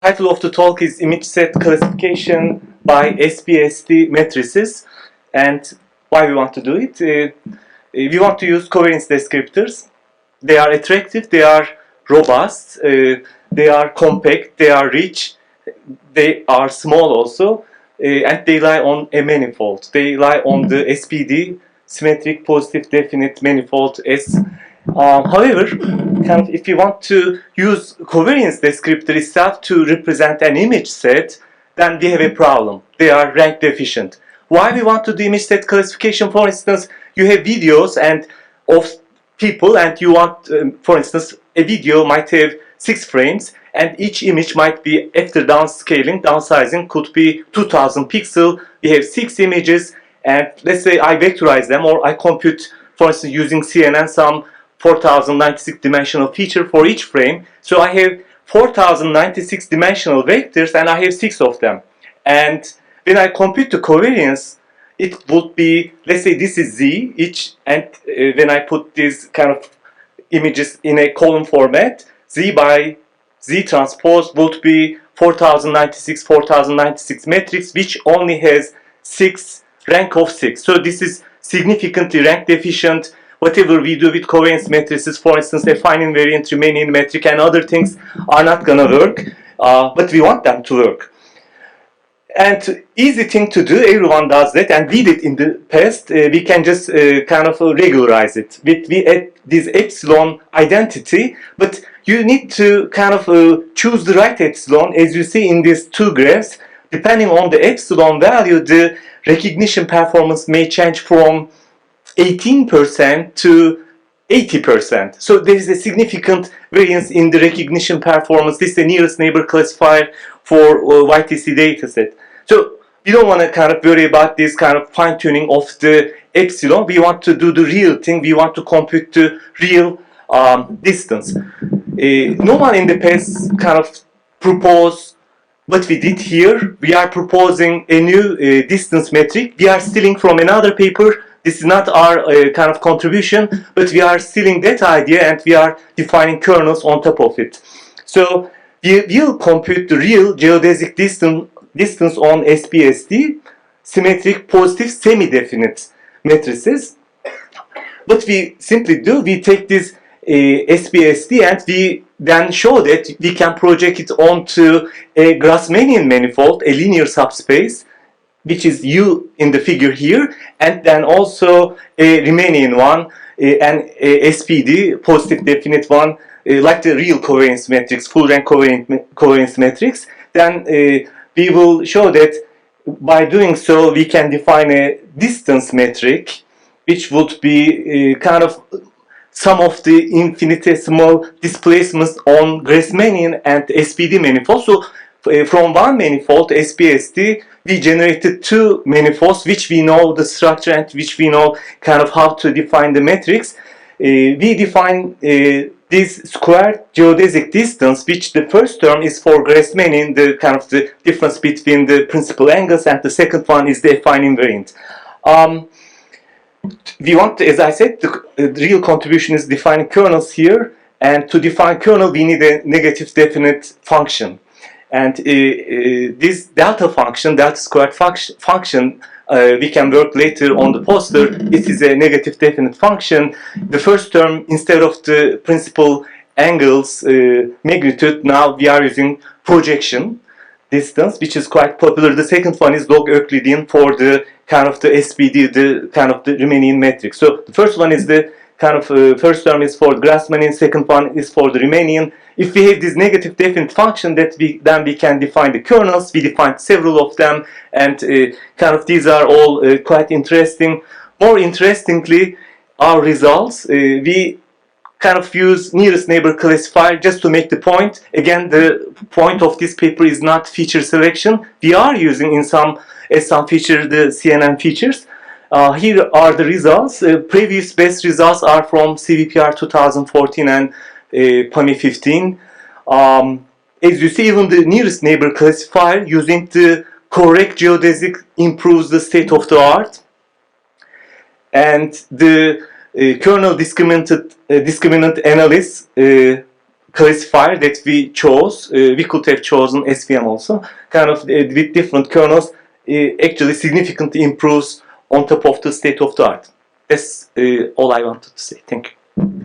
Title of the talk is Image Set Classification by SPSD Matrices. And why we want to do it? We want to use covariance descriptors. They are attractive, they are robust, they are compact, they are rich, they are small also, and they lie on a manifold. They lie on the SPD, symmetric positive definite manifold S. However, if you want to use covariance descriptor itself to represent an image set, then we have a problem. They are rank deficient. Why we want to do image set classification? For instance, you have videos and of people, and you want, for instance, a video might have 6 frames, and each image might be, after downscaling, downsizing, could be 2000 pixels. We have 6 images, and let's say I vectorize them, or I compute, for instance, using CNN, some 4096 dimensional feature for each frame. So I have 4096 dimensional vectors, and I have 6 of them. And when I compute the covariance, it would be, let's say this is Z, and when I put these kind of images in a column format, Z by Z transpose would be 4096 matrix, which only has rank of 6. So this is significantly rank deficient. Whatever we do with covariance matrices, for instance, affine invariant, Riemannian metric, and other things are not gonna work, but we want them to work. And easy thing to do, everyone does that, and we did in the past. We can just kind of regularize it. We add this epsilon identity, but you need to kind of choose the right epsilon. As you see in these 2 graphs, depending on the epsilon value, the recognition performance may change from 18% to 80%. So there is a significant variance in the recognition performance. This is the nearest neighbor classifier for YTC dataset. So we don't want to kind of worry about this kind of fine-tuning of the epsilon. We want to do the real thing. We want to compute the real distance. No one in the past kind of proposed what we did here. We are proposing a new distance metric. We are stealing from another paper. This is not our kind of contribution, but we are stealing that idea and we are defining kernels on top of it. So we will compute the real geodesic distance on SPSD, symmetric, positive, semi-definite matrices. What we simply do, we take this SPSD and we then show that we can project it onto a Grassmannian manifold, a linear subspace, which is U in the figure here, and then also a Riemannian one, and a SPD, positive definite one, like the real covariance matrix, full rank covariance matrix. Then we will show that by doing so we can define a distance metric, which would be kind of sum of the infinitesimal displacements on Grassmannian and SPD manifold. So from one manifold, SPSD, we generated 2 manifolds, which we know the structure and which we know kind of how to define the metrics. We define this squared geodesic distance, which the first term is for Grassmannian, the kind of the difference between the principal angles, and the second one is the affine invariant. We want, as I said, the real contribution is defining kernels here, and to define kernel we need a negative definite function. And this delta function, delta squared function, we can work later on the poster. It is a negative definite function. The first term, instead of the principal angles magnitude, now we are using projection distance, which is quite popular. The second one is log Euclidean for the kind of the SPD, the kind of the Riemannian matrix. So the first one is the kind of first term is for the Grassmannian, second one is for the Riemannian. If we have this negative definite function, then we can define the kernels. We defined several of them, and kind of these are all quite interesting. More interestingly, our results, we kind of use nearest neighbor classifier just to make the point. Again, the point of this paper is not feature selection. We are using in some feature the CNN features. Here are the results. Previous best results are from CVPR 2014 and 2015. As you see, even the nearest neighbor classifier using the correct geodesic improves the state of the art. And the kernel discriminant analysis classifier that we chose, we could have chosen SVM also, kind of with different kernels, actually significantly improves on top of the state of the art. That's all I wanted to say. Thank you.